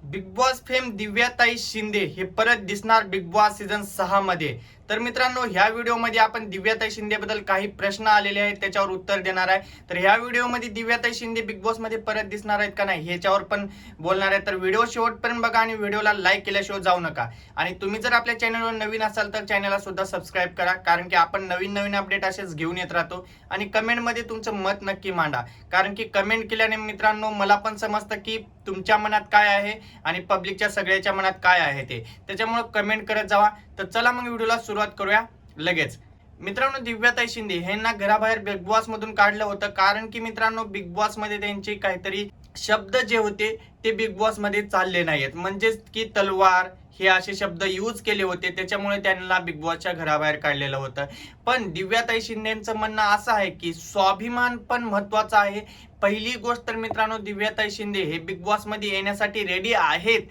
Big boss fame दिव्याताई Shinde हे परत दिसणार बिग बॉस सीझन 6 मध्ये। तर मित्रांनो, ह्या व्हिडिओमध्ये आपण दिव्याताई शिंदे बद्दल काही प्रश्न आलेले आहेत त्याच्यावर उत्तर देणार आहे। तर ह्या व्हिडिओमध्ये दिव्याताई शिंदे बिग बॉस मध्ये परत दिसणार आहेत का नाही ह्याच्यावर पण बोलणार आहे। तर व्हिडिओ शेवटपर्यंत बघा आणि व्हिडिओला लाईक केल्याशिवाय जाऊ नका। आणि तुम्ही जर आपल्या चॅनलवर नवीन असाल तर चॅनलला सुद्धा सबस्क्राईब करा, कारण की आपण नवीन नवीन अपडेट असेच घेऊन येत राहतो। आणि कमेंटमध्ये तुमचं मत नक्की मांडा, कारण की कमेंट केल्याने मित्रांनो मला पण समजतं की तुमच्या मनात काय आहे आणि पब्लिकच्या सगळ्याच्या मनात काय आहे ते। त्याच्यामुळे कमेंट करत जावा। तर चला मग व्हिडिओला सुरुवात करूया लगेच। मित्रांनो, दिव्याताई शिंदे यांना घराबाहेर बिग बॉस मधून काढलं होतं, कारण की मित्रांनो बिग बॉस मध्ये त्यांचे काहीतरी शब्द जे होते ते बिग बॉस मध्ये चालले नाहीत, म्हणजेच की तलवार हे असे शब्द यूज केले होते, त्याच्यामुळे त्यांना बिग बॉसच्या घराबाहेर काढलेलं होतं। पण दिव्याताई शिंदेचं म्हणणं असं आहे की स्वाभिमान पण महत्वाचा आहे। पहिली गोष्ट तर मित्रांनो, दिव्याताई शिंदे हे बिग बॉस मध्ये येण्यासाठी रेडी आहेत,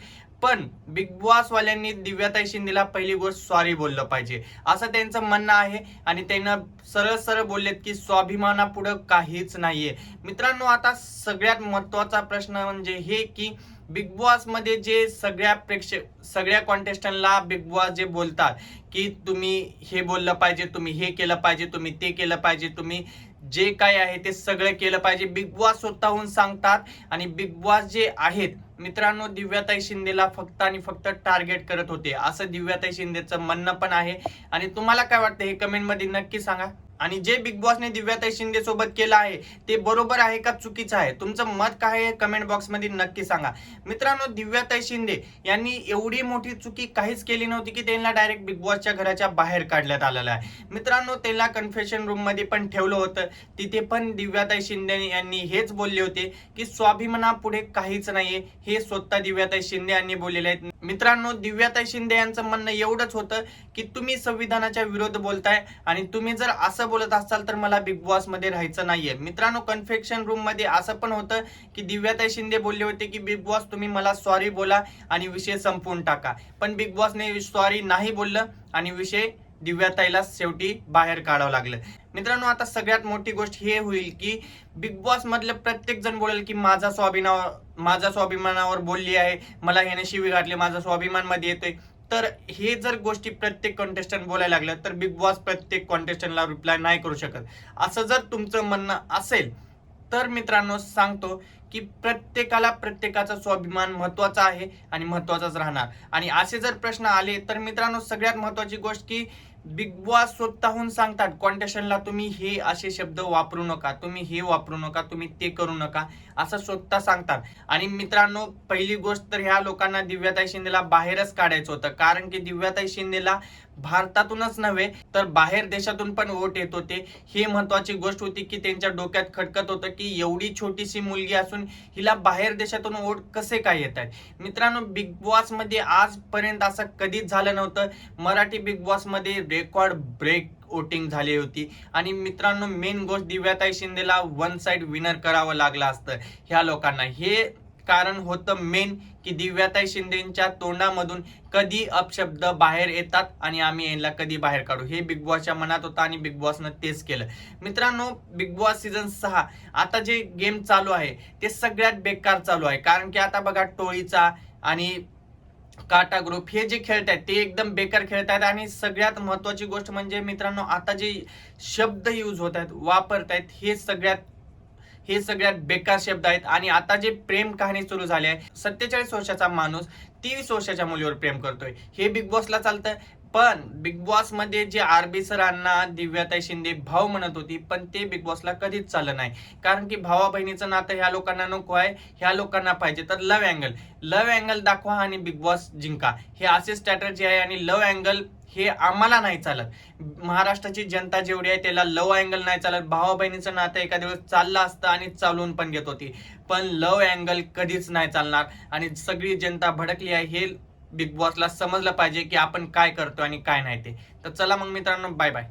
पण बिग बॉस वाल्यांनी दिव्याताई शिंदेला पहिली गोष्ट सॉरी बोललं पाहिजे असं त्यांचं म्हणणं आहे। आणि त्यांना सरळ सरळ बोललेत की स्वाभिमानापुढं काहीच नाहीये। मित्रांनो, आता सगळ्यात महत्वाचा प्रश्न म्हणजे हे की बिग बॉस मध्ये जे सगळ्या कॉन्टेस्टंटला बिग बॉस जे बोलतात की तुम्ही हे बोललं पाहिजे, तुम्ही हे केलं पाहिजे, तुम्ही ते केलं पाहिजे, तुम्ही जे काय आहे ते सगळं केलं पाहिजे, बिग बॉस स्वतःहून सांगतात। आणि बिग बॉस जे आहेत मित्रांनो, दिव्याताई शिंदेला फक्त आणि फक्त टार्गेट करत होते असं दिव्याताई शिंदेचं म्हणणं पण आहे। आणि तुम्हाला काय वाटतं हे कमेंट मध्ये नक्की सांगा। आणि जे बिग बॉसने दिव्याताई शिंदे सोबत केलं आहे ते बरोबर आहे का चुकीचं आहे, तुमचं मत काय आहे कमेंट बॉक्स मध्ये नक्की सांगा। मित्रांनो, दिव्याताई शिंदे यांनी एवढी मोठी चुकी काहीच केली नव्हती की त्यांना डायरेक्ट बिग बॉसच्या घराच्या बाहेर काढण्यात आलेलं आहे। मित्रांनो, त्यांना कन्फेशन रूम मध्ये पण ठेवलं होतं, तिथे पण दिव्याताई शिंदे यांनी हेच बोलले होते की स्वाभिमानापुढे काहीच नाहीये, हे स्वतः दिव्याताई शिंदे यांनी बोललेले आहेत। मित्रांनो, दिव्याताई शिंदे यांचं म्हणणं एवढंच होतं की तुम्ही संविधानाच्या विरोध बोलताय आणि तुम्ही जर असं बोलत असाल तर मला बिग बॉस मध्ये राहायचं नाहीये। मित्रांनो, कन्फेक्शन रूम मध्ये असं पण होतं की दिव्याताई शिंदे बोलले होते की बिग बॉस तुम्ही मला सॉरी बोला आणि विषय संपवून टाका, पण बिग बॉसने सॉरी नाही बोललं आणि विषय दिव्याताईला शेवटी बाहेर काढावं लागलं। मित्रांनो, आता सगळ्यात मोठी गोष्ट हे होईल की बिग बॉस मधले प्रत्येक जण बोलेल की माझा स्वाभिमानावर बोलली आहे, मला ह्याने शिवी घातली, माझा स्वाभिमान मध्ये येतोय। तर हे जर गोष्टी प्रत्येक कॉन्टेस्टंट बोलायला लागलं तर बिग बॉस प्रत्येक कॉन्टेस्टंटला रिप्लाय नाही करू शकत। असं जर तुमचं म्हणणं असेल तर मित्रांनो सांगतो की प्रत्येकाला प्रत्येकाचा स्वाभिमान महत्वाचा आहे आणि महत्वाचाच राहणार। आणि असे जर प्रश्न आले तर मित्रांनो, सगळ्यात महत्वाची गोष्ट की बिग बॉस स्वतःहून सांगतात कॉन्टेस्टंटला तुम्ही हे असे शब्द वापरू नका, तुम्ही हे वापरू नका, तुम्ही ते करू नका, असं स्वतः सांगतात। आणि मित्रांनो, पहिली गोष्ट तर ह्या लोकांना दिव्याताई शिंदेला बाहेरच काढायचं होतं, कारण की दिव्याताई शिंदेला भारतातूनच नव्हे तर बाहेर देशातून पण वोट येत होते। ही महत्वाची गोष्ट होती की त्यांच्या डोक्यात खटकत होतं की एवढी छोटीशी मुलगी असून हिला बाहेर देशातून वोट कसे काय येत आहेत। मित्रांनो, बिग बॉस मध्ये आजपर्यंत असं कधीच झालं नव्हतं। मराठी बिग बॉस मध्ये रेकॉर्ड ब्रेक वोटिंग झाली होती। आणि मित्रांनो, मेन गोष्ट दिव्याताई शिंदेला वन साइड विनर करावं लागलं असतं ह्या लोकांना। हे कारण होतं मेन की दिव्याताई शिंदेच्या तोंडामधून कधी अपशब्द बाहेर येतात आणि आम्ही यांना कधी बाहेर काढू, हे बिग बॉसच्या मनात होतं आणि बिग बॉसनं तेच केलं। मित्रांनो, बिग बॉस सीझन 6 आता जे गेम चालू आहे ते सगळ्यात बेकार चालू आहे, कारण की आता बघा टोळीचा आणि काटा ग्रुप हे जे खेळत आहेत ते एकदम बेकार खेळत आहेत। आणि सगळ्यात महत्वाची गोष्ट म्हणजे मित्रांनो, आता जे शब्द यूज होत आहेत वापरतायत हे सगळ्यात बेकार शब्द आहेत। आणि आता जे प्रेम कहाणी सुरू झाली आहे, 47 वर्षाचा माणूस 23 वर्षाच्या मुलीवर प्रेम करतोय, हे बिग बॉसला चालतं। पण बिग बॉस मध्ये जे आरबी सरांना दिव्याताई शिंदे भाऊ म्हणत होती, पण ते बिग बॉसला कधीच चाललं नाही, कारण की भावा बहिणीचं नातं ह्या लोकांना नको आहे, ह्या लोकांना पाहिजे तर लव्ह अँगल दाखवा आणि बिग बॉस जिंका, हे असे स्ट्रॅटर्जी आहे। आणि लव्ह अँगल हे आम्हाला नाही चालत, महाराष्ट्राची जनता जेवढी आहे त्याला लव्ह अँगल नाही चालत। भावा बहिणीचं नातं एखाद्या वेळेस चाललं असतं आणि चालवून पण घेत होती, पण लव्ह अँगल कधीच नाही चालणार। आणि सगळी जनता भडकली आहे, हे बिग बॉसला समजलं पाहिजे की आपण काय करतो आणि काय नाही ते। तर चला मग मित्रांनो, बाय बाय।